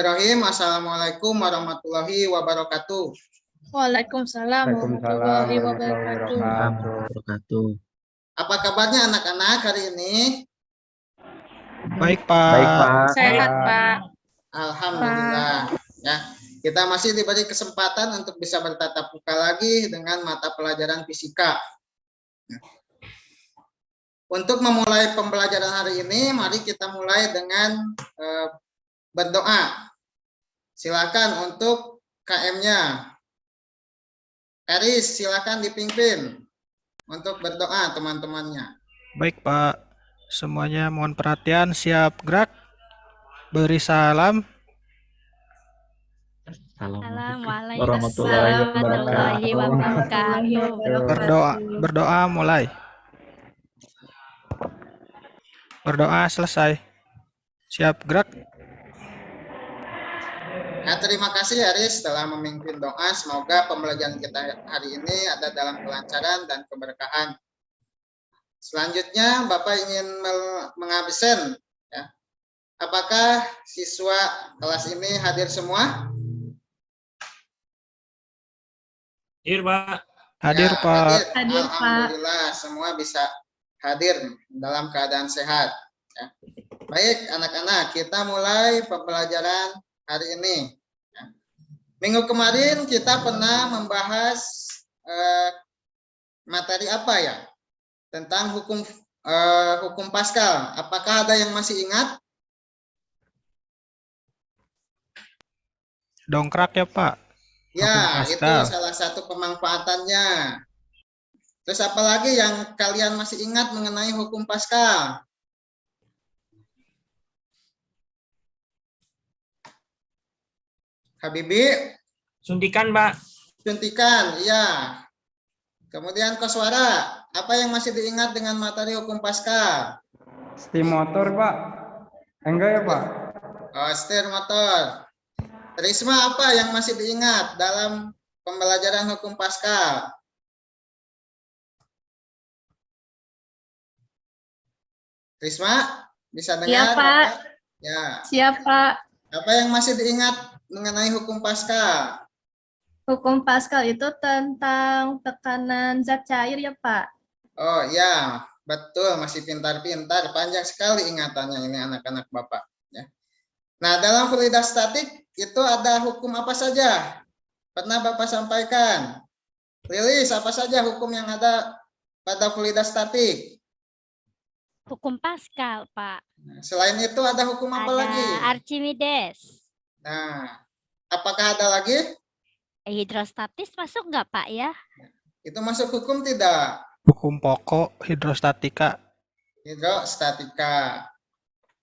Bismillahirrahmanirrahim. Assalamualaikum warahmatullahi wabarakatuh. Waalaikumsalam warahmatullahi wabarakatuh. Apa kabarnya anak-anak hari ini? Baik, Pak. Baik, Pak. Sehat, Pak. Alhamdulillah. Ya, kita masih diberi kesempatan untuk bisa bertatap muka lagi dengan mata pelajaran fisika. Untuk memulai pembelajaran hari ini, mari kita mulai dengan berdoa. Silakan untuk KM-nya. Eris, silakan dipimpin untuk berdoa teman-temannya. Baik, Pak. Semuanya mohon perhatian, siap gerak. Beri salam. Assalamualaikum warahmatullahi wabarakatuh. Berdoa mulai. Berdoa selesai. Siap gerak. Nah, terima kasih Aris telah memimpin doa. Semoga pembelajaran kita hari ini ada dalam kelancaran dan keberkahan. Selanjutnya Bapak ingin mengabsen. Ya. Apakah siswa kelas ini hadir semua? Hadir, Pak. Hadir, Ya, Pak. Hadir, Pak. Alhamdulillah semua bisa hadir dalam keadaan sehat. Ya. Baik anak-anak, kita mulai pembelajaran hari ini. Minggu kemarin kita pernah membahas materi apa ya? Tentang hukum Pascal. Apakah ada yang masih ingat? Dongkrak ya, Pak. Ya, Hukum itu Pascal. salah satu pemanfaatannya. Terus apalagi yang kalian masih ingat mengenai hukum Pascal? Habibi? Suntikan, Pak. Suntikan, iya. Kemudian Koswara, apa yang masih diingat dengan materi hukum Pascal? Steam motor, Pak. Enggak ya, Pak? Oh, setir motor. Risma, apa yang masih diingat dalam pembelajaran hukum Pascal? Risma, bisa dengar? Iya, Pak. Ya. Siap, Pak. Apa yang masih diingat mengenai hukum Pascal? Hukum Pascal itu tentang tekanan zat cair ya, Pak. Oh ya, betul, masih pintar-pintar, panjang sekali ingatannya ini anak-anak Bapak. Ya. Nah, dalam fluida statik itu ada hukum apa saja? Pernah Bapak sampaikan. Lilis, apa saja hukum yang ada pada fluida statik? Hukum Pascal, Pak. Nah, selain itu ada hukum apa lagi? Archimedes. Nah, apakah ada lagi? Hidrostatis masuk nggak, Pak, ya? Itu masuk hukum tidak? Hukum pokok hidrostatika. Hidrostatika.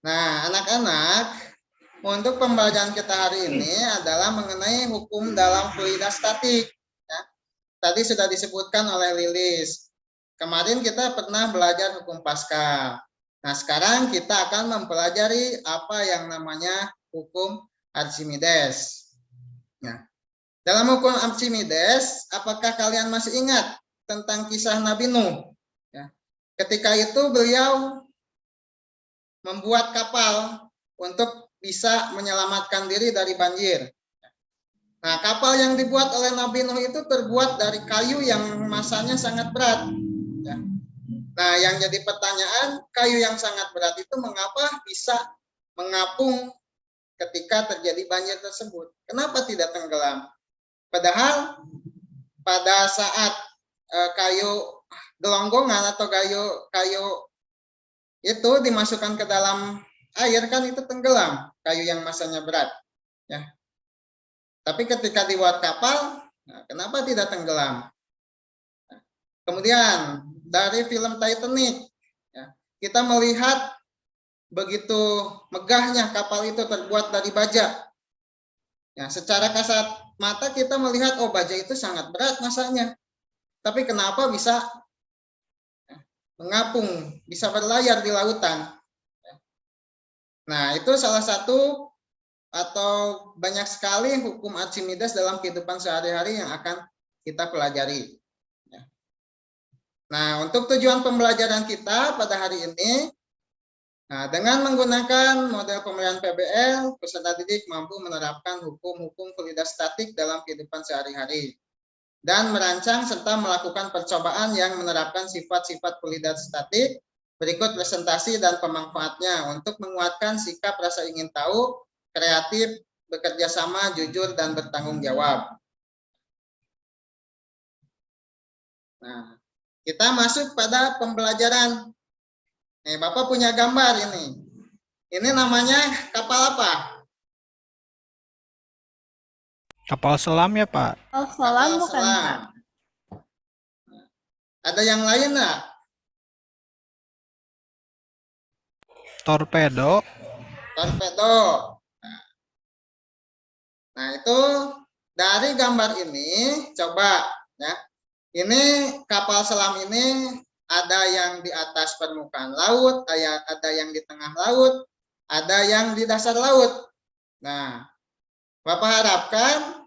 Nah, anak-anak, untuk pembelajaran kita hari ini adalah mengenai hukum dalam fluida statik. Ya. Tadi sudah disebutkan oleh Lilis. Kemarin kita pernah belajar hukum Pascal. Nah, sekarang kita akan mempelajari apa yang namanya hukum Archimedes. Nah, dalam hukum Archimedes, apakah kalian masih ingat tentang kisah Nabi Nuh? Ya. Ketika itu beliau membuat kapal untuk bisa menyelamatkan diri dari banjir. Nah, kapal yang dibuat oleh Nabi Nuh itu terbuat dari kayu yang masanya sangat berat. Ya. Nah, yang jadi pertanyaan, kayu yang sangat berat itu mengapa bisa mengapung ketika terjadi banjir tersebut? Kenapa tidak tenggelam? Padahal pada saat kayu gelonggongan atau kayu itu dimasukkan ke dalam air kan itu tenggelam, kayu yang masanya berat. Ya. Tapi ketika dibuat kapal, nah, kenapa tidak tenggelam? Nah, kemudian dari film Titanic, ya, kita melihat begitu megahnya kapal itu terbuat dari baja. Ya, secara kasat mata kita melihat, oh baja itu sangat berat masanya. Tapi kenapa bisa mengapung, bisa berlayar di lautan? Nah, itu salah satu atau banyak sekali hukum Archimedes dalam kehidupan sehari-hari yang akan kita pelajari. Nah, untuk tujuan pembelajaran kita pada hari ini, Nah, dengan menggunakan model pemilihan PBL, peserta didik mampu menerapkan hukum-hukum fluiditas statik dalam kehidupan sehari-hari dan merancang serta melakukan percobaan yang menerapkan sifat-sifat fluiditas statik. Berikut presentasi dan pemanfaatnya untuk menguatkan sikap rasa ingin tahu, kreatif, bekerja sama, jujur, dan bertanggung jawab. Nah, kita masuk pada pembelajaran. Nih, Bapak punya gambar ini. Ini namanya kapal apa? Kapal selam ya, Pak? Oh, selam Kapal bukan, selam. Pak? Ada yang lain nggak? Torpedo. Torpedo. Nah, itu dari gambar ini coba ya. Ini kapal selam ini ada yang di atas permukaan laut, ada yang di tengah laut, ada yang di dasar laut. Nah, Bapak harapkan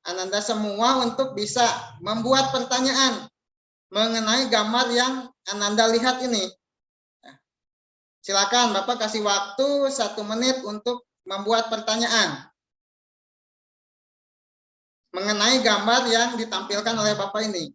Ananda semua untuk bisa membuat pertanyaan mengenai gambar yang Ananda lihat ini. Silakan Bapak kasih waktu 1 menit untuk membuat pertanyaan mengenai gambar yang ditampilkan oleh Bapak ini.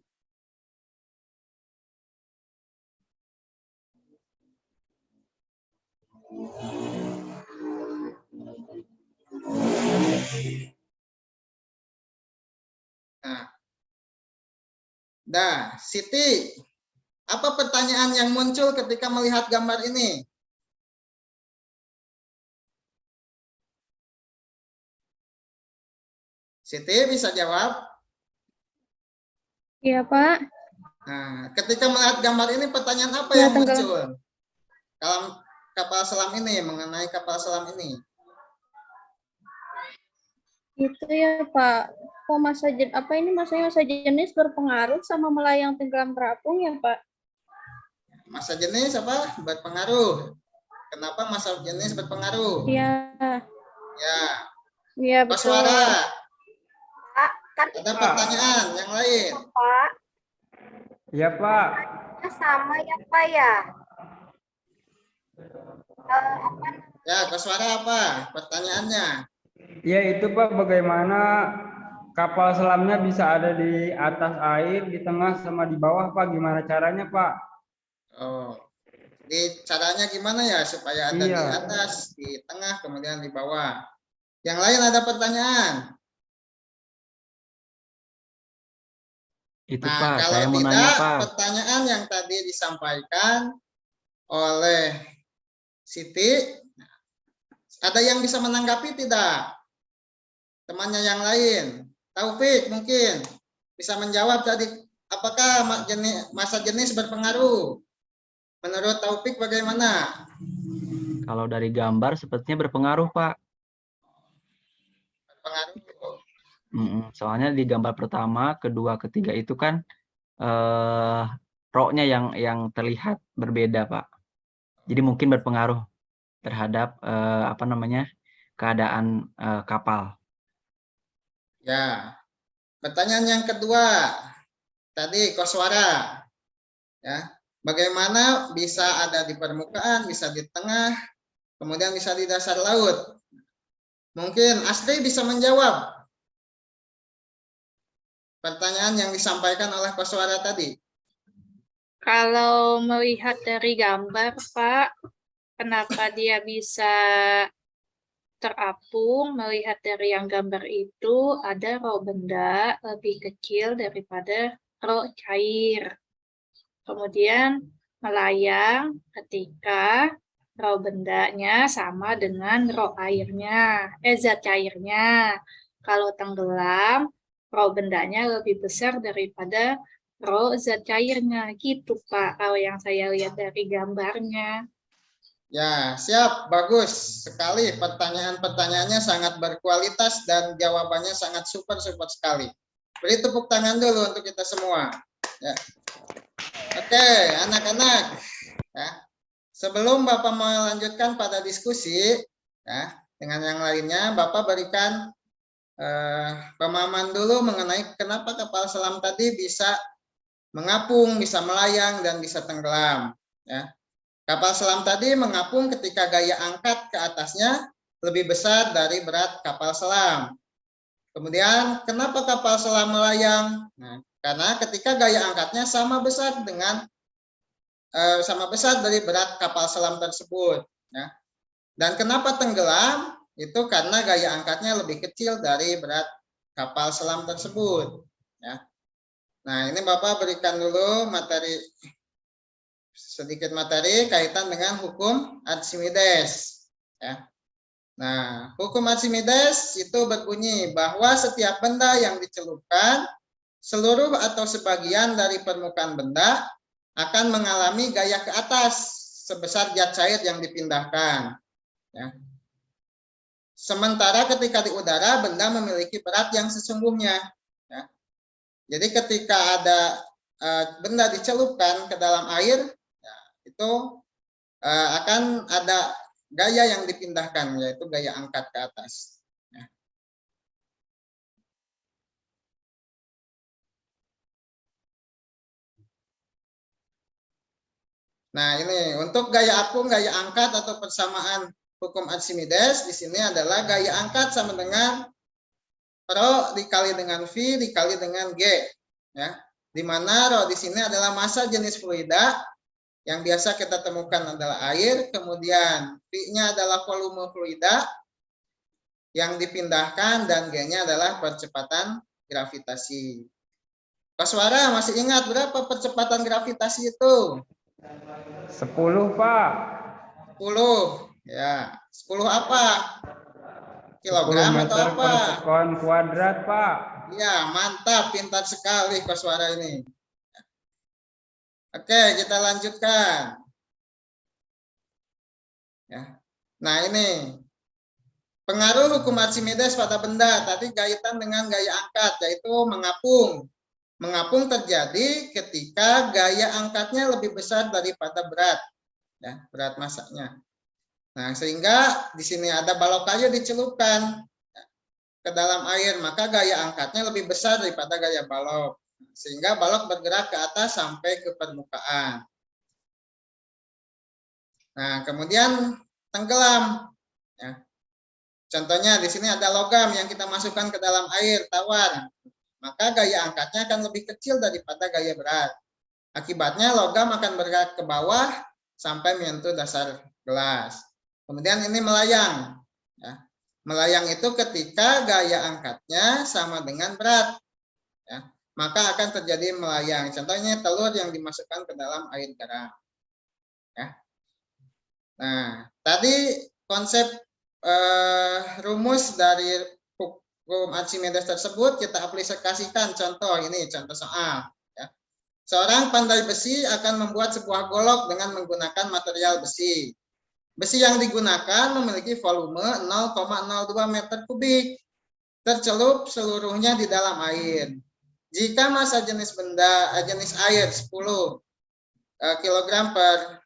Nah, Siti, apa pertanyaan yang muncul ketika melihat gambar ini? Siti bisa jawab? Iya, Pak. Nah, ketika melihat gambar ini pertanyaan apa Ya, yang muncul dalam kapal selam ini, mengenai kapal selam ini? Itu ya, Pak. Kok masa jenis berpengaruh sama melayang tenggelam terapung ya, Pak? Masa jenis apa? Berpengaruh. Kenapa masa jenis berpengaruh? Iya. Ya, Iya, betul. Koswara. Pak, kan Ada pertanyaan yang lain? Pak, Iya, Pak. sama ya Pak ya. Ya, Koswara apa pertanyaannya? Ya itu Pak, bagaimana kapal selamnya bisa ada di atas air, di tengah sama di bawah Pak? Gimana caranya Pak? Oh, caranya gimana ya supaya ada di Iya. atas, di tengah, kemudian di bawah. Yang lain ada pertanyaan? Itu Nah, Pak, kalau saya mau tidak, nanya Pak. pertanyaan yang tadi disampaikan oleh Siti, ada yang bisa menanggapi tidak? Temannya yang lain, Taufik mungkin bisa menjawab tadi, apakah masa jenis berpengaruh? Menurut Taufik bagaimana? Kalau dari gambar sepertinya berpengaruh Pak. Berpengaruh. Soalnya di gambar pertama, kedua, ketiga itu kan roknya yang terlihat berbeda Pak. Jadi mungkin berpengaruh terhadap keadaan kapal. Ya, pertanyaan yang kedua tadi Koswara, ya, bagaimana bisa ada di permukaan, bisa di tengah, kemudian bisa di dasar laut? Mungkin Astri bisa menjawab pertanyaan yang disampaikan oleh Koswara tadi. Kalau melihat dari gambar, Pak, kenapa dia bisa terapung? Melihat dari yang gambar itu, ada roh benda lebih kecil daripada roh cair. Kemudian melayang ketika roh bendanya sama dengan roh airnya, zat cairnya. Kalau tenggelam, roh bendanya lebih besar daripada roh zat cairnya, gitu Pak, kalau yang saya lihat dari gambarnya. Ya, siap, bagus sekali. Pertanyaan-pertanyaannya sangat berkualitas dan jawabannya sangat super sekali. Beri tepuk tangan dulu untuk kita semua. Ya. Oke, anak-anak. Ya. Sebelum Bapak mau lanjutkan pada diskusi, ya, dengan yang lainnya, Bapak berikan pemahaman dulu mengenai kenapa kapal selam tadi bisa mengapung, bisa melayang, dan bisa tenggelam. Ya. Kapal selam tadi mengapung ketika gaya angkat ke atasnya lebih besar dari berat kapal selam. Kemudian kenapa kapal selam melayang? Nah, karena ketika gaya angkatnya sama besar dari berat kapal selam tersebut. Ya. Dan kenapa tenggelam? Itu karena gaya angkatnya lebih kecil dari berat kapal selam tersebut. Ya. Nah, ini Bapak berikan dulu sedikit materi kaitan dengan hukum Archimedes. Ya. Nah, hukum Archimedes itu berbunyi bahwa setiap benda yang dicelupkan, seluruh atau sebagian dari permukaan benda akan mengalami gaya ke atas sebesar zat cair yang dipindahkan. Ya. Sementara ketika di udara, benda memiliki berat yang sesungguhnya. Ya. Jadi ketika ada benda dicelupkan ke dalam air, ya, itu akan ada gaya yang dipindahkan, yaitu gaya angkat ke atas. Ya. Nah, ini untuk gaya apung, gaya angkat atau persamaan hukum Archimedes di sini adalah gaya angkat sama dengan Rho dikali dengan V dikali dengan G. Ya. Di mana Rho di sini adalah massa jenis fluida yang biasa kita temukan adalah air, kemudian V-nya adalah volume fluida yang dipindahkan, dan G-nya adalah percepatan gravitasi. Koswara masih ingat berapa percepatan gravitasi itu? 10, Pak. 10. Ya, 10 apa? 10 Kilogram atau meter apa? per sekon kuadrat, Pak. Ya, mantap, pintar sekali Koswara ini. Oke, kita lanjutkan. Ya. Nah, ini pengaruh hukum Archimedes pada benda tadi kaitan dengan gaya angkat, yaitu mengapung. Mengapung terjadi ketika gaya angkatnya lebih besar daripada berat, ya, berat massanya. Nah, sehingga di sini ada balok kayu dicelupkan ke dalam air, maka gaya angkatnya lebih besar daripada gaya balok, sehingga balok bergerak ke atas sampai ke permukaan. Nah, kemudian tenggelam. Ya. Contohnya di sini ada logam yang kita masukkan ke dalam air tawar, maka gaya angkatnya akan lebih kecil daripada gaya berat. Akibatnya logam akan bergerak ke bawah sampai menyentuh dasar gelas. Kemudian ini melayang. Ya. Melayang itu ketika gaya angkatnya sama dengan berat. Ya. Maka akan terjadi melayang. Contohnya telur yang dimasukkan ke dalam air garam. Ya. Nah, tadi konsep rumus dari hukum Archimedes tersebut kita aplikasikan. Contoh ini, contoh soal. Ya. Seorang pandai besi akan membuat sebuah golok dengan menggunakan material besi. Besi yang digunakan memiliki volume 0,02 meter kubik, tercelup seluruhnya di dalam air. Jika massa jenis air 10 kg per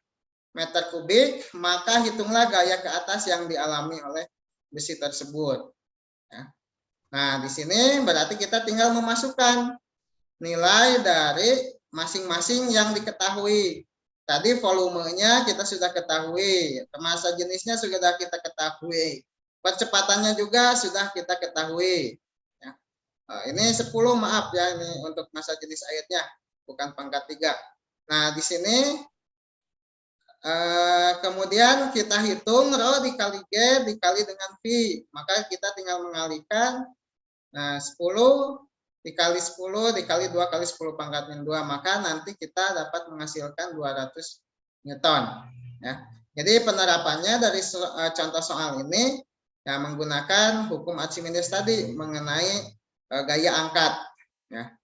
meter kubik, maka hitunglah gaya ke atas yang dialami oleh besi tersebut. Ya. Nah, di sini berarti kita tinggal memasukkan nilai dari masing-masing yang diketahui. Tadi volumenya kita sudah ketahui, massa jenisnya sudah kita ketahui, percepatannya juga sudah kita ketahui. Ya. Ini 10, maaf ya, ini untuk massa jenis airnya, bukan pangkat 3. Nah, di sini kemudian kita hitung Rho dikali G dikali dengan V, maka kita tinggal mengalihkan. Nah, 10 dikali 10 dikali 2 kali 10 pangkat min 2, maka nanti kita dapat menghasilkan 200 Newton. Ya. Jadi penerapannya dari contoh soal ini ya menggunakan hukum Archimedes tadi mengenai gaya angkat. Ya.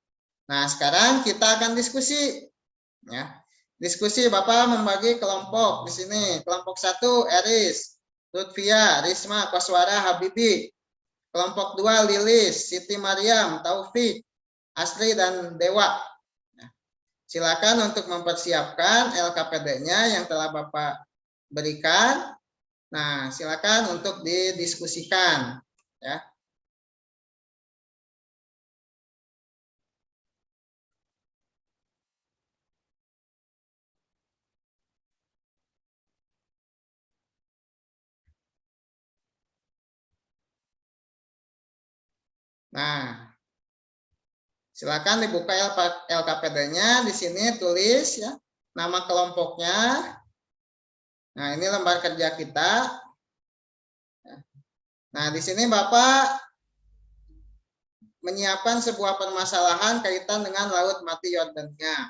Nah, sekarang kita akan diskusi. Ya. Diskusi, Bapak membagi kelompok di sini. Kelompok 1 Eris, Lutfia, Risma, Koswara, Habibi. Kelompok 2 Lilis, Siti Mariam, Taufik, Asri, dan Dewa. Nah, silakan untuk mempersiapkan LKPD-nya yang telah Bapak berikan. Nah, silakan untuk didiskusikan. Ya. Nah, silakan dibuka LKPD-nya. Di sini tulis ya nama kelompoknya. Nah, ini lembar kerja kita. Nah, di sini Bapak menyiapkan sebuah permasalahan kaitan dengan Laut Mati Yordania.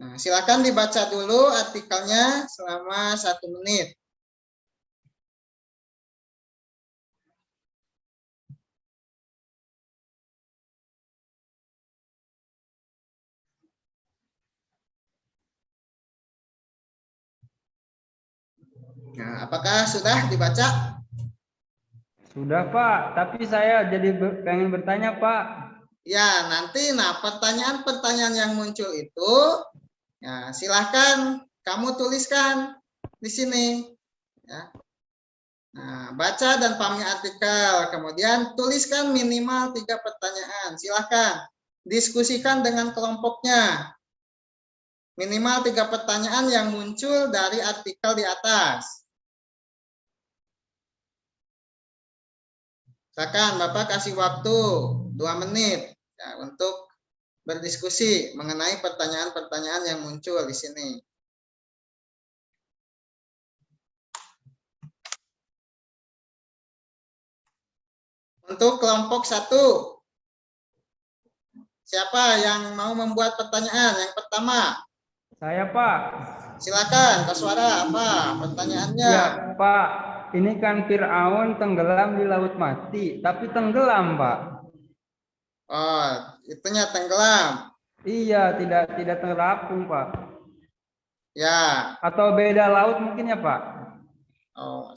Nah, silakan dibaca dulu artikelnya selama 1 menit. Nah, apakah sudah dibaca? Sudah Pak, tapi saya jadi pengen bertanya Pak. Ya, nanti pertanyaan-pertanyaan yang muncul itu ya silahkan kamu tuliskan di sini. Ya. Nah, baca dan pahami artikel, kemudian tuliskan minimal 3 pertanyaan. Silahkan diskusikan dengan kelompoknya. Minimal 3 pertanyaan yang muncul dari artikel di atas. Silakan Bapak kasih waktu 2 menit ya, untuk berdiskusi mengenai pertanyaan-pertanyaan yang muncul di sini. Untuk kelompok 1, siapa yang mau membuat pertanyaan? Yang pertama. Saya Pak. Silakan, Koswara, apa pertanyaannya? Ya Pak, ini kan Fir'aun tenggelam di Laut Mati, tapi tenggelam Pak. Oh, itunya tenggelam. Iya, tidak terapung Pak. Ya. Atau beda laut mungkin ya Pak? Oh,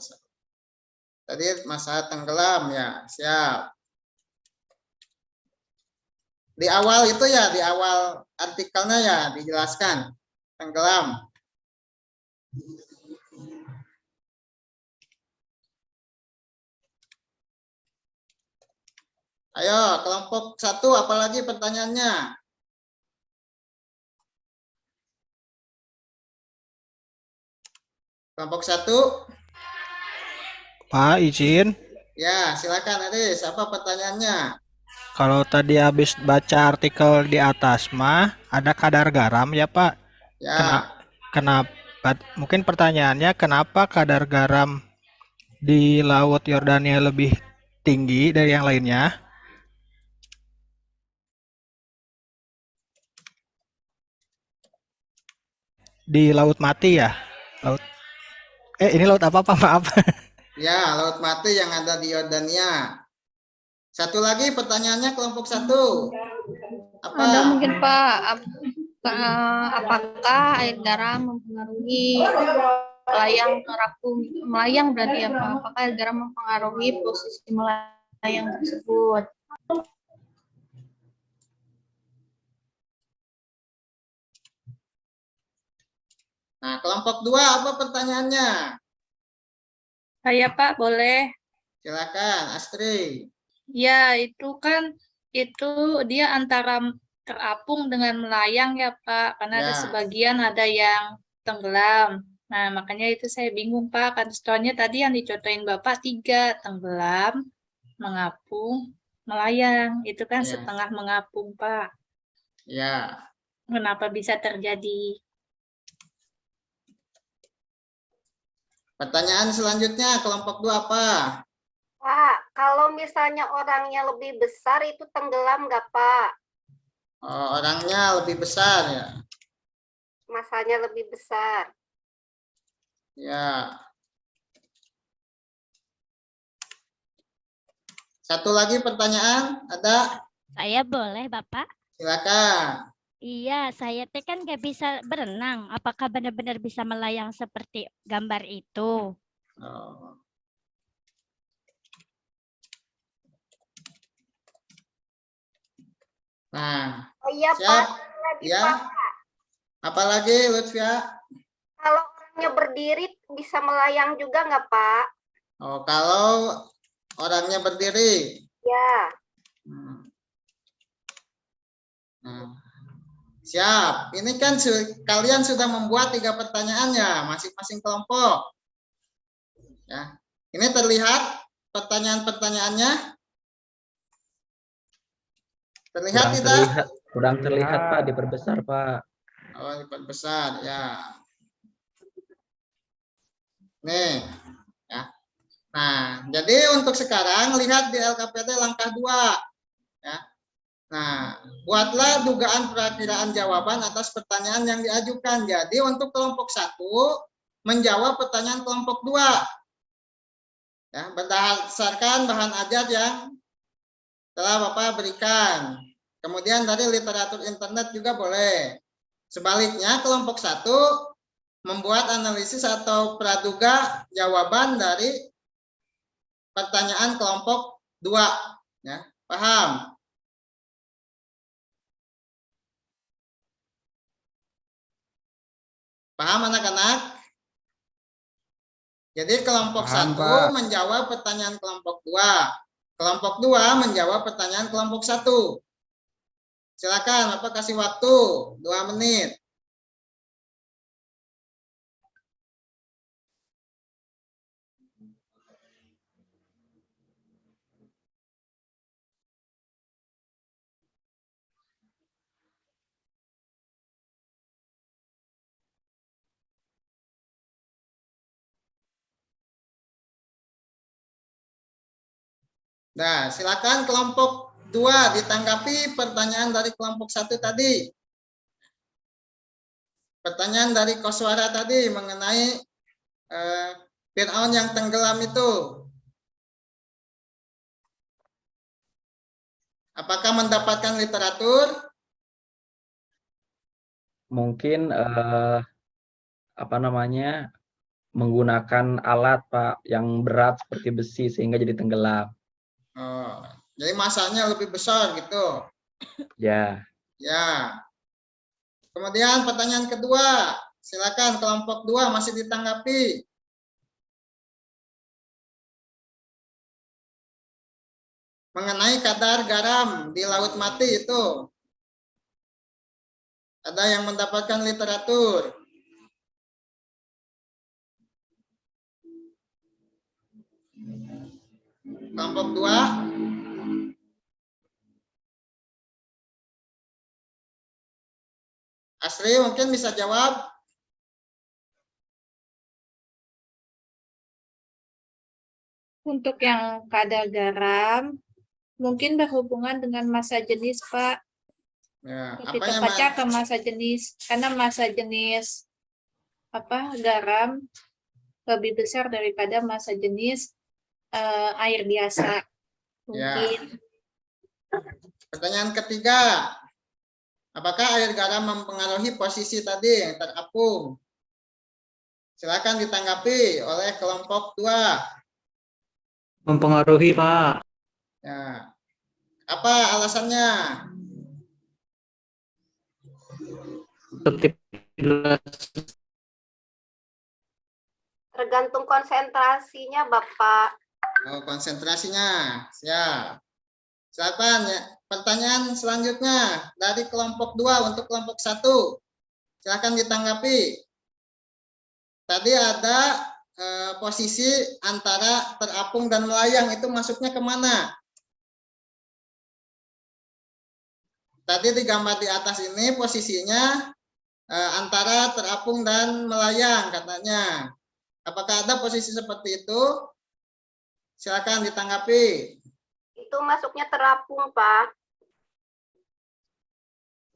tadi masalah tenggelam ya, siap. Di awal itu ya, di awal artikelnya ya dijelaskan tenggelam. Ayo, kelompok 1, apalagi pertanyaannya? Kelompok 1. Pak, izin. Ya, silakan Aris, apa pertanyaannya? Kalau tadi habis baca artikel di atas mah ada kadar garam ya Pak. Ya. Kenapa? Mungkin pertanyaannya kenapa kadar garam di Laut Yordania lebih tinggi dari yang lainnya? Di Laut Mati ya? Ini laut apa Pak? Maaf. Ya, Laut Mati yang ada di Yordania. Satu lagi pertanyaannya kelompok 1. Apa? Ada mungkin Pak, apakah air garam mempengaruhi melayang berarti ya Pak? Apakah air garam mempengaruhi posisi melayang tersebut? Nah, kelompok 2 apa pertanyaannya? Saya Pak, boleh. Silakan, Astri. Ya, itu kan dia antara terapung dengan melayang ya Pak, karena ada Ya. sebagian ada yang tenggelam. Nah, makanya itu saya bingung Pak, kan soalnya tadi yang dicontohin Bapak 3, tenggelam, mengapung, melayang. Itu kan Ya. setengah mengapung Pak. Ya. Kenapa bisa terjadi? Pertanyaan selanjutnya kelompok 2 apa? Pak, kalau misalnya orangnya lebih besar itu tenggelam nggak Pak? Oh, orangnya lebih besar ya. Masanya lebih besar. Ya. Satu lagi pertanyaan, ada? Saya boleh, Bapak? Silakan. Iya, saya teh kan nggak bisa berenang. Apakah benar-benar bisa melayang seperti gambar itu? Oh. Nah, Oh iya siap. Pak, lagi Ya. Pak. Apalagi Lutfia? Kalau orangnya berdiri bisa melayang juga nggak Pak? Oh, kalau orangnya berdiri. Ya. Nah, siap. Ini kan kalian sudah membuat 3 pertanyaannya masing-masing kelompok. Ya. Ini terlihat pertanyaan-pertanyaannya. Terlihat tidak? Kurang terlihat Pak, diperbesar Pak. Oh, diperbesar ya. Nih, ya. Nah, jadi untuk sekarang lihat di LKPD langkah 2. Ya. Nah, buatlah dugaan perakiraan jawaban atas pertanyaan yang diajukan. Jadi untuk kelompok 1 menjawab pertanyaan kelompok 2. Ya, berdasarkan bahan ajar yang telah Bapak berikan. Kemudian dari literatur internet juga boleh. Sebaliknya kelompok 1 membuat analisis atau praduga jawaban dari pertanyaan kelompok 2. Ya, paham? Paham anak-anak? Jadi kelompok Paham, 1 Pak. menjawab pertanyaan kelompok 2. Kelompok 2 menjawab pertanyaan kelompok 1. Silakan, Bapak kasih waktu 2 menit. Nah, silakan kelompok 2 ditanggapi pertanyaan dari kelompok 1 tadi. Pertanyaan dari Koswara tadi mengenai Fir'aun yang tenggelam itu. Apakah mendapatkan literatur? Mungkin menggunakan alat Pak yang berat seperti besi sehingga jadi tenggelam. Oh, jadi masanya lebih besar gitu. Ya. Ya. Kemudian pertanyaan kedua, silakan kelompok 2 masih ditanggapi. Mengenai kadar garam di Laut Mati itu. Ada yang mendapatkan literatur? Kelompok 2. Asri mungkin bisa jawab. Untuk yang kadar garam, mungkin berhubungan dengan massa jenis, Pak. Ya, Lebih apa yang tepatnya ke massa jenis, karena massa jenis garam lebih besar daripada massa jenis air biasa. Mungkin. Pertanyaan ketiga, apakah air garam mempengaruhi posisi tadi yang terapung? Silakan ditanggapi oleh kelompok 2. Mempengaruhi, Pak. Ya. Apa alasannya? Tergantung konsentrasinya, Bapak. Oh, konsentrasinya. Siap. Silakan ya. Pertanyaan selanjutnya dari kelompok 2 untuk kelompok 1. Silakan ditanggapi. Tadi ada posisi antara terapung dan melayang, itu masuknya kemana? Tadi di gambar di atas ini posisinya antara terapung dan melayang katanya. Apakah ada posisi seperti itu? Silakan ditanggapi. Itu masuknya terapung, Pak.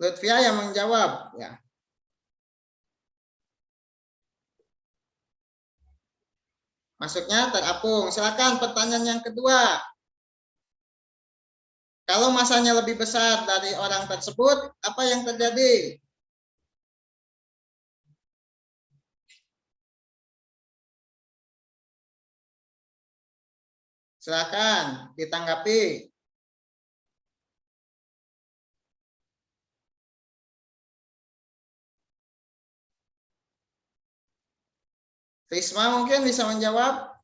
Lutfia yang menjawab. Ya. Masuknya terapung. Silakan pertanyaan yang kedua. Kalau masanya lebih besar dari orang tersebut, apa yang terjadi? Silakan ditanggapi. Risma mungkin bisa menjawab.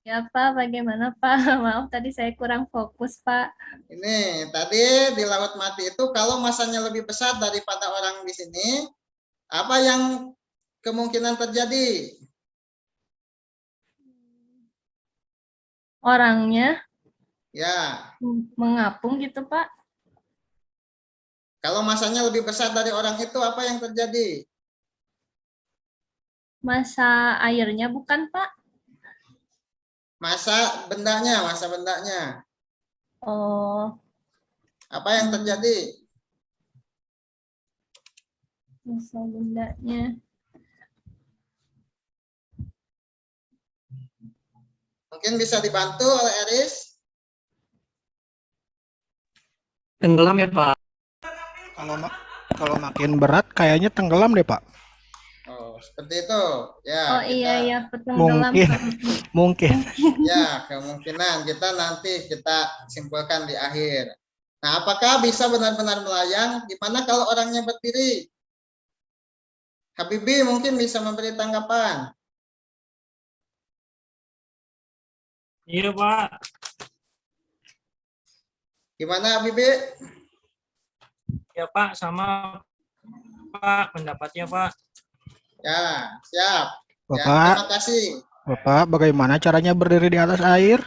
Ya Pak, bagaimana Pak? Maaf tadi saya kurang fokus Pak. Ini tadi di Laut Mati itu kalau masanya lebih besar daripada orang di sini, apa yang kemungkinan terjadi? orangnya Ya, mengapung gitu, Pak. kalau masanya lebih besar dari orang itu, apa yang terjadi? Masa airnya bukan, Pak? Masa bendanya. Oh, Apa yang terjadi? masa bendanya. Mungkin bisa dibantu oleh Eris? Tenggelam ya Pak. Kalau makin berat kayaknya tenggelam deh, Pak. Oh, seperti itu. Ya, Oh iya, kita, iya, tenggelam. Mungkin, mungkin. ya kemungkinan kita simpulkan di akhir. Nah, apakah bisa benar-benar melayang? Gimana kalau orangnya berdiri? Habibie mungkin bisa memberi tanggapan. Iya, Pak. Gimana Habibie? Ya, Pak, sama Pak pendapatnya, Pak. Ya, siap. Ya, Bapak, terima kasih. Bapak, bagaimana caranya berdiri di atas air?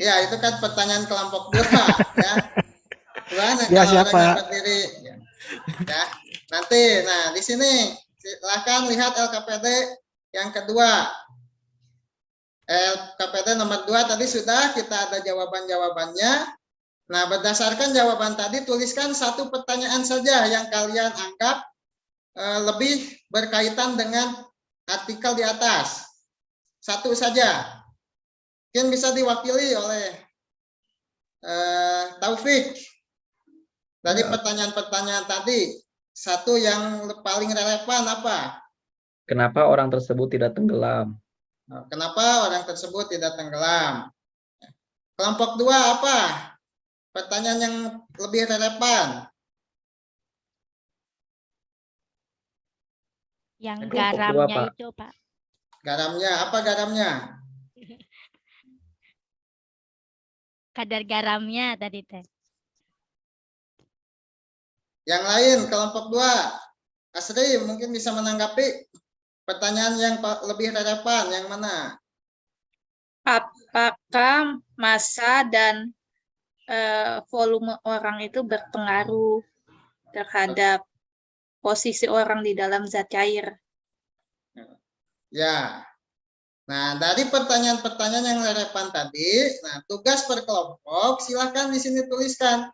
Ya, itu kan pertanyaan kelompok 2 ya. Gimana Ya, kalau siapa? orangnya berdiri? Ya, nanti. Nah, di sini silakan lihat LKPD yang kedua. LKPD nomor 2 tadi sudah kita ada jawaban-jawabannya. Nah, berdasarkan jawaban tadi tuliskan satu pertanyaan saja yang kalian anggap lebih berkaitan dengan artikel di atas. Satu saja. Mungkin bisa diwakili oleh Taufik. Dari pertanyaan-pertanyaan tadi, satu yang paling relevan apa? Kenapa orang tersebut tidak tenggelam? Kenapa orang tersebut tidak tenggelam? Kelompok 2 apa? Pertanyaan yang lebih relevan. Yang Kelompok dua, garamnya Pak. itu, Pak. Garamnya, apa garamnya? Kadar garamnya tadi teh. Yang lain, kelompok 2. Asri mungkin bisa menanggapi pertanyaan yang lebih relevan, yang mana? Apakah massa dan volume orang itu berpengaruh terhadap posisi orang di dalam zat cair? Ya. Nah, dari pertanyaan-pertanyaan yang relevan tadi, nah tugas per kelompok silahkan di sini tuliskan.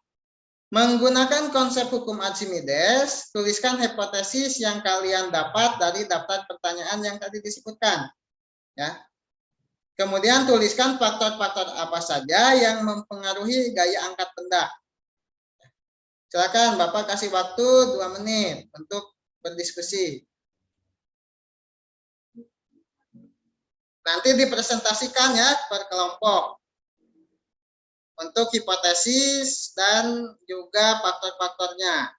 Menggunakan konsep hukum Archimedes, tuliskan hipotesis yang kalian dapat dari daftar pertanyaan yang tadi disebutkan. Ya. Kemudian tuliskan faktor-faktor apa saja yang mempengaruhi gaya angkat benda. Silakan Bapak kasih waktu 2 menit untuk berdiskusi. Nanti dipresentasikan ya per kelompok untuk hipotesis dan juga faktor-faktornya.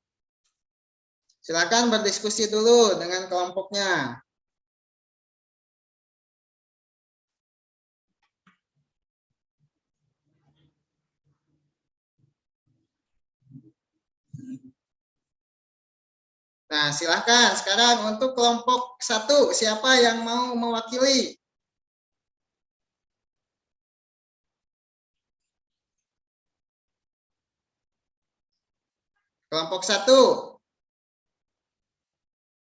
Silakan berdiskusi dulu dengan kelompoknya. Nah, silakan sekarang untuk kelompok 1, siapa yang mau mewakili? Kelompok 1.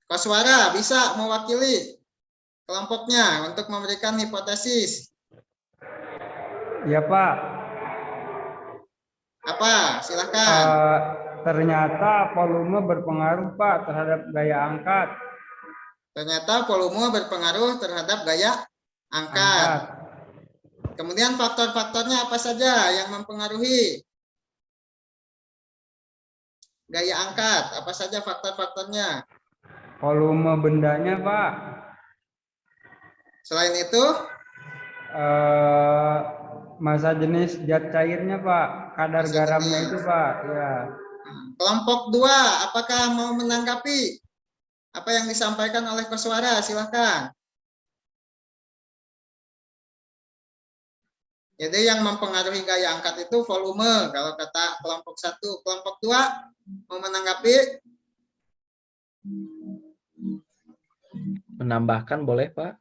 Koswara bisa mewakili kelompoknya untuk memberikan hipotesis. Ya Pak. Apa? Silakan. Ternyata volume berpengaruh Pak terhadap gaya angkat. Ternyata volume berpengaruh terhadap gaya angkat. Kemudian faktor-faktornya apa saja yang mempengaruhi gaya angkat? Apa saja faktor-faktornya? Volume bendanya Pak. Selain itu, massa jenis zat cairnya Pak. Kadar Massa garamnya jenis. itu Pak. Ya. kelompok 2, apakah mau menanggapi apa yang disampaikan oleh Koswara? Silakan. Jadi yang mempengaruhi gaya angkat itu volume kalau kata kelompok 1. Kelompok 2 mau menanggapi? Menambahkan boleh Pak?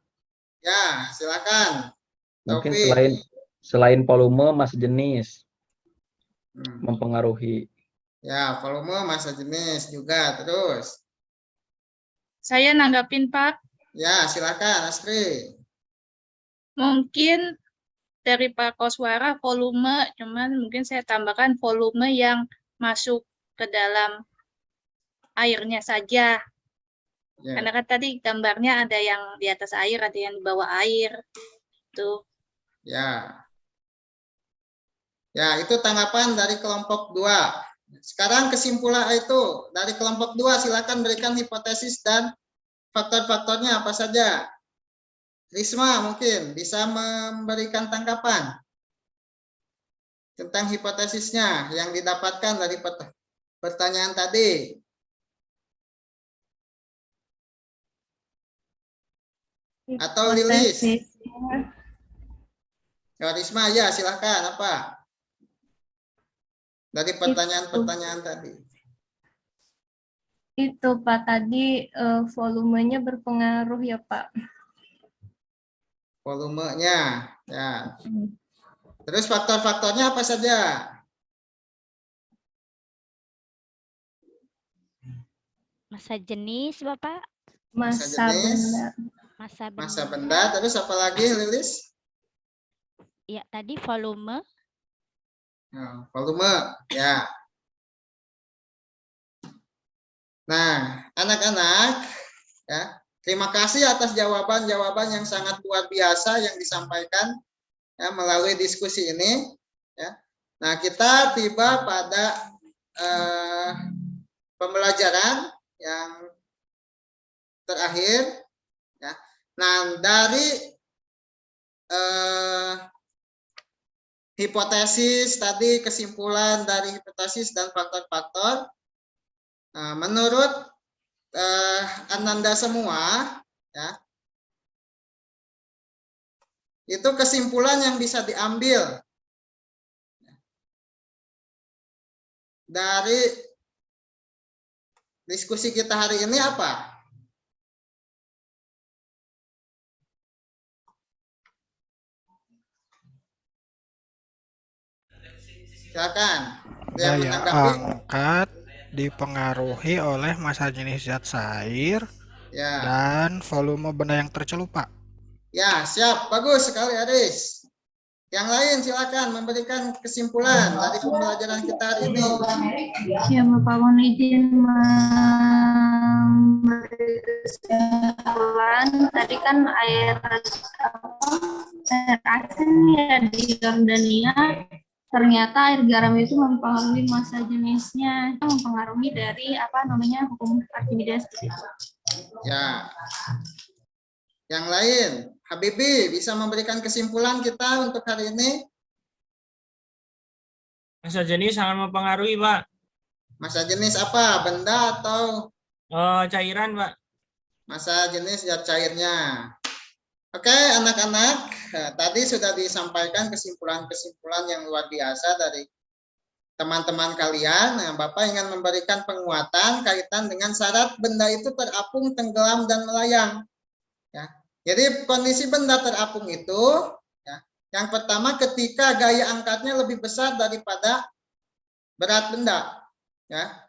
Ya, silakan. Mungkin Taufik. Selain volume, massa jenis Hmm. mempengaruhi. Ya, volume, massa jenis juga. Terus, Saya nanggapin, Pak. ya silakan Astri. Mungkin dari Pak Koswara volume, cuman mungkin saya tambahkan volume yang masuk ke dalam airnya saja. Ya, Karena kan tadi gambarnya ada yang di atas air, ada yang di bawah air. Tuh. ya. Ya, itu tanggapan dari kelompok 2. Sekarang kesimpulan itu dari kelompok 2, silakan berikan hipotesis dan faktor-faktornya apa saja. Risma mungkin bisa memberikan tanggapan tentang hipotesisnya yang didapatkan dari pertanyaan tadi. Atau Lilis. Ya, Risma, ya silahkan apa? Dari pertanyaan-pertanyaan tadi. Itu Pak, tadi volumenya berpengaruh ya Pak. Volumenya, ya. Terus faktor-faktornya apa saja? Massa jenis, Bapak. Massa jenis, benda. Massa benda, terus apa lagi Lilis? Ya, tadi volume. Nah, volume, ya. Nah, anak-anak, ya, terima kasih atas jawaban-jawaban yang sangat luar biasa yang disampaikan ya melalui diskusi ini. Ya. Nah, kita tiba pada pembelajaran yang terakhir. Ya. Nah, dari hipotesis tadi, kesimpulan dari hipotesis dan faktor-faktor. Nah, menurut Ananda semua, ya, itu kesimpulan yang bisa diambil dari diskusi kita hari ini apa? Silakan. Yang Daya menanggapi. angkat dipengaruhi oleh massa jenis zat cair Ya. dan volume benda yang tercelup, Pak. Ya, siap. Bagus sekali, Aris. Yang lain silakan memberikan kesimpulan dari pembelajaran kita hari ini. Ya Bapak, mohon izin memberi kesimpulan. Tadi kan air asin ya di Jordania, ternyata air garam itu mempengaruhi massa jenisnya, mempengaruhi dari hukum Archimedes gitu. Ya. Yang lain, Habibie bisa memberikan kesimpulan kita untuk hari ini. Massa jenis sangat mempengaruhi, Pak. Massa jenis apa? Benda atau Cairan, Pak. massa jenis zat cairnya. Oke, anak-anak, tadi sudah disampaikan kesimpulan-kesimpulan yang luar biasa dari teman-teman kalian. Nah, Bapak ingin memberikan penguatan kaitan dengan syarat benda itu terapung, tenggelam, dan melayang. Ya. Jadi kondisi benda terapung itu, ya, yang pertama ketika gaya angkatnya lebih besar daripada berat benda. Ya.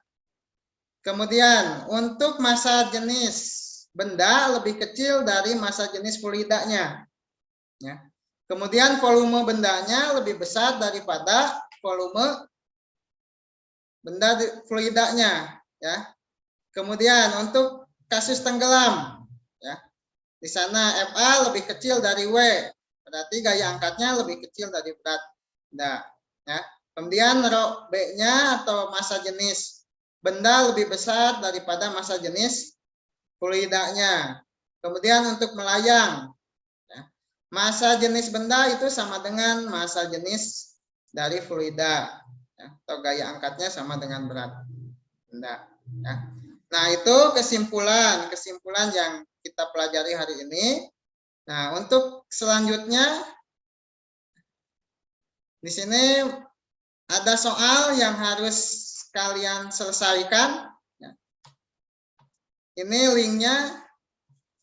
Kemudian untuk massa jenis benda lebih kecil dari massa jenis fluidanya. Ya. Kemudian volume bendanya lebih besar daripada volume benda fluidanya. Ya. Kemudian untuk kasus tenggelam, ya, di sana FA lebih kecil dari W, berarti gaya angkatnya lebih kecil dari berat benda. Ya. Kemudian rho B-nya atau massa jenis benda lebih besar daripada massa jenis fluidanya. Kemudian untuk melayang, ya, massa jenis benda itu sama dengan massa jenis dari fluida, ya, atau gaya angkatnya sama dengan berat benda. Ya. Nah, itu kesimpulan yang kita pelajari hari ini. Nah, untuk selanjutnya di sini ada soal yang harus kalian selesaikan. Ini linknya,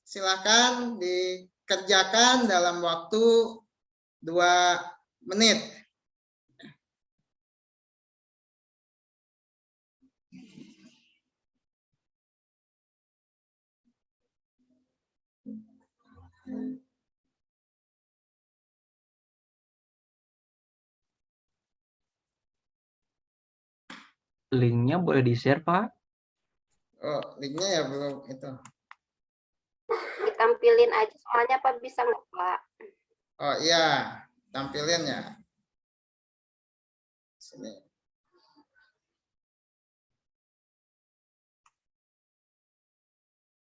silakan dikerjakan dalam waktu 2 menit. Linknya boleh di-share, Pak? Oh, linknya ya belum itu. Ditampilin aja soalnya Pak, bisa nggak Pak? Oh iya, tampilin ya. Sini.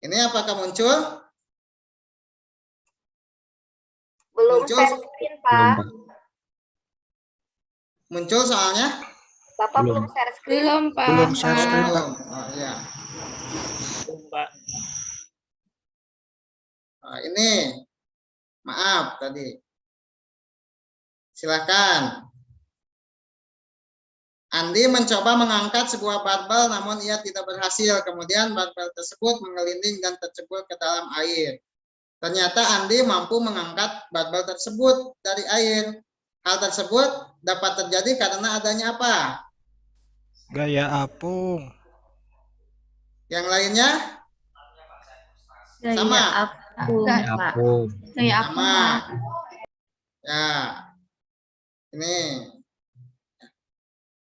Ini apakah muncul? Belum Muncul. share screen Belum, Pak. Pak. Muncul soalnya? Bapak Belum. belum share screen. Belum, Pak. Belum share screen, Pak. Belum. Oh iya. Pak. Oh, ini. Maaf tadi. Silakan. Andi mencoba mengangkat sebuah barbel namun ia tidak berhasil. Kemudian barbel tersebut menggelinding dan tercebur ke dalam air. Ternyata Andi mampu mengangkat barbel tersebut dari air. Hal tersebut dapat terjadi karena adanya apa? Gaya apung. Yang lainnya? Gaya Sama. apung, Pak. Apung. Gaya apung, Sama. Pak. Ya. Ini.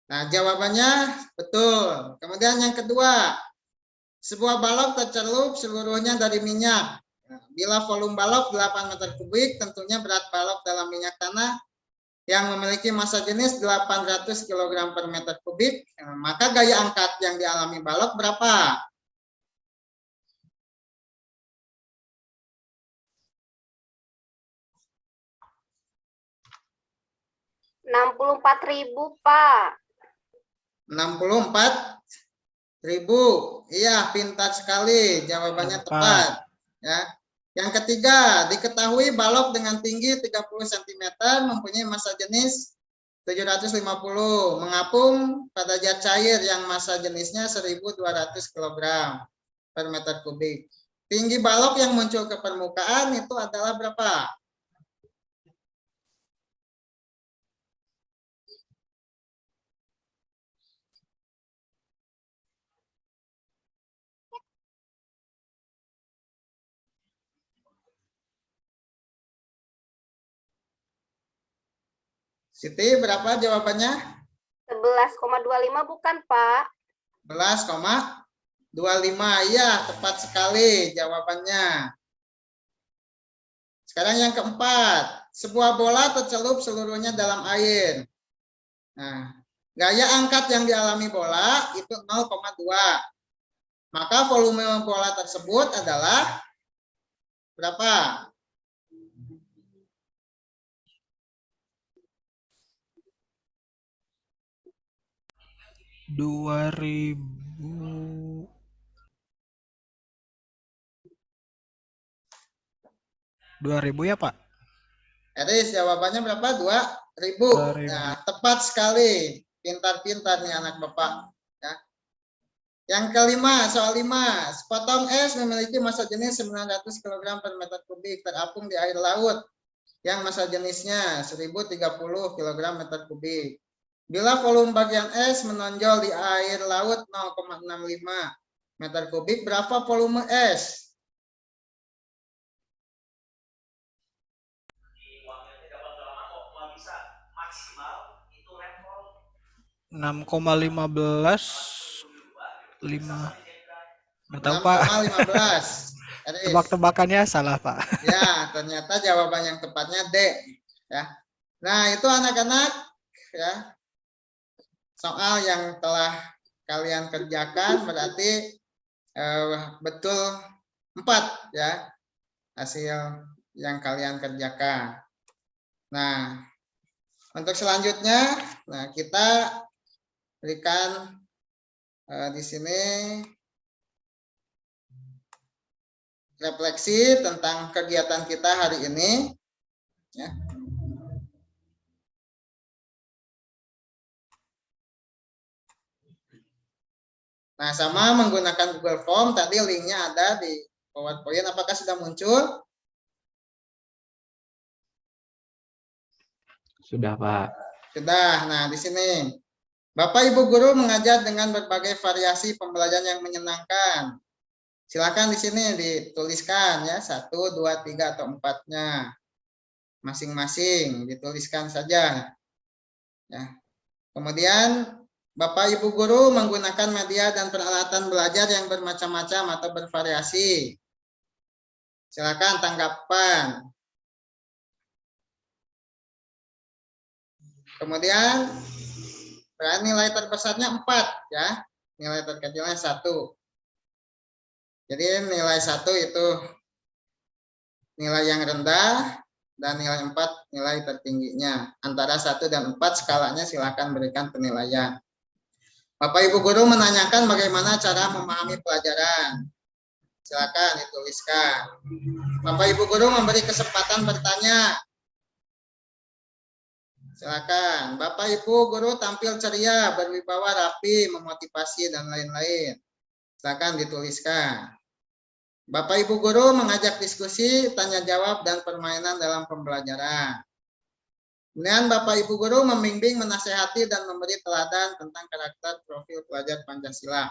Nah, jawabannya betul. Kemudian yang kedua, sebuah balok tercelup seluruhnya dari minyak. Nah, bila volume balok 8 meter kubik, tentunya berat balok dalam minyak tanah yang memiliki massa jenis 800 kg per meter kubik, maka gaya angkat yang dialami balok berapa? Rp64.000 Pak. 64.000. Iya, pintar sekali. Jawabannya tepat. Ya. Yang ketiga, diketahui balok dengan tinggi 30 cm mempunyai massa jenis 750, mengapung pada zat cair yang massa jenisnya 1.200 kg per meter kubik. Tinggi balok yang muncul ke permukaan itu adalah berapa? Siti, berapa jawabannya? 11,25 bukan Pak? 11,25. Iya, tepat sekali jawabannya. Sekarang yang keempat, sebuah bola tercelup seluruhnya dalam air. Nah, gaya angkat yang dialami bola itu 0,2. Maka volume bola tersebut adalah berapa? Dua ribu ya, Pak? Eris, jawabannya berapa? 2.000. 2.000. Nah, tepat sekali. Pintar-pintar nih anak Bapak. Ya. Yang kelima, soal 5. Sepotong es memiliki massa jenis 900 kg per meter kubik terapung di air laut yang massa jenisnya 1030 kg meter kubik. Bila volume bagian es menonjol di air laut 0,65 meter kubik, berapa volume es? 6,15 nggak tahu, Pak. 6,15. Tebak-tebakannya salah, Pak. Ya, ternyata jawaban yang tepatnya D. Ya. Nah, itu anak-anak ya. Soal yang telah kalian kerjakan berarti betul 4 ya hasil yang kalian kerjakan. Nah, untuk selanjutnya, nah kita berikan di sini refleksi tentang kegiatan kita hari ini. Ya. Nah, sama menggunakan Google Form, tadi linknya ada di PowerPoint. Apakah sudah muncul? Sudah, Pak. Sudah. Nah, di sini Bapak Ibu guru mengajar dengan berbagai variasi pembelajaran yang menyenangkan. Silakan di sini dituliskan ya, 1, 2, 3 atau 4-nya. Masing-masing dituliskan saja. Ya. Kemudian Bapak Ibu guru menggunakan media dan peralatan belajar yang bermacam-macam atau bervariasi. Silakan tanggapan. Kemudian nilai terbesarnya 4 ya. Nilai terkecilnya 1. Jadi nilai 1 itu nilai yang rendah dan nilai 4 nilai tertingginya. Antara 1 dan 4 skalanya silakan berikan penilaian. Bapak Ibu guru menanyakan bagaimana cara memahami pelajaran. Silakan dituliskan. Bapak Ibu guru memberi kesempatan bertanya. Silakan. Bapak Ibu guru tampil ceria, berwibawa, rapi, memotivasi dan lain-lain. Silakan dituliskan. Bapak Ibu guru mengajak diskusi, tanya jawab dan permainan dalam pembelajaran. Kemudian Bapak Ibu guru membimbing, menasehati dan memberi teladan tentang karakter profil pelajar Pancasila.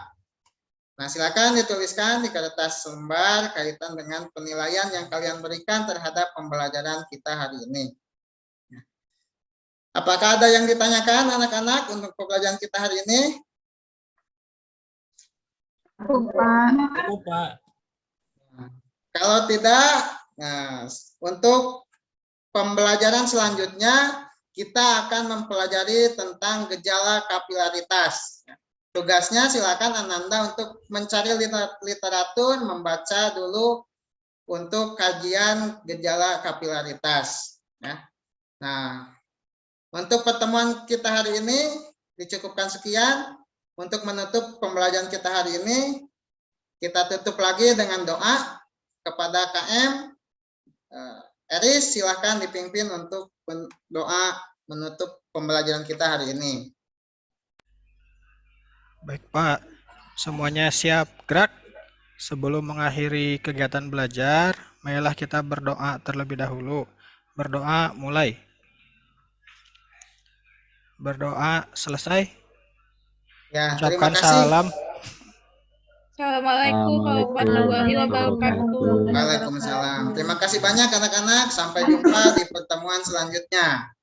Nah, silakan dituliskan di kertas lembar kaitan dengan penilaian yang kalian berikan terhadap pembelajaran kita hari ini. Apakah ada yang ditanyakan anak-anak untuk pembelajaran kita hari ini? Pak. Kalau tidak, nah, untuk pembelajaran selanjutnya kita akan mempelajari tentang gejala kapilaritas. Tugasnya silakan Ananda untuk mencari literatur, membaca dulu untuk kajian gejala kapilaritas. Ya. Nah, untuk pertemuan kita hari ini dicukupkan sekian. Untuk menutup pembelajaran kita hari ini, kita tutup lagi dengan doa kepada KM. Eris, silahkan dipimpin untuk doa menutup pembelajaran kita hari ini. Baik, Pak. Semuanya siap gerak. Sebelum mengakhiri kegiatan belajar, marilah kita berdoa terlebih dahulu. Berdoa mulai. Berdoa selesai. Ya, terima Ucapkan kasih. salam. Assalamualaikum warahmatullahi wabarakatuh. Waalaikumsalam. Terima kasih banyak anak-anak. Sampai jumpa di pertemuan selanjutnya.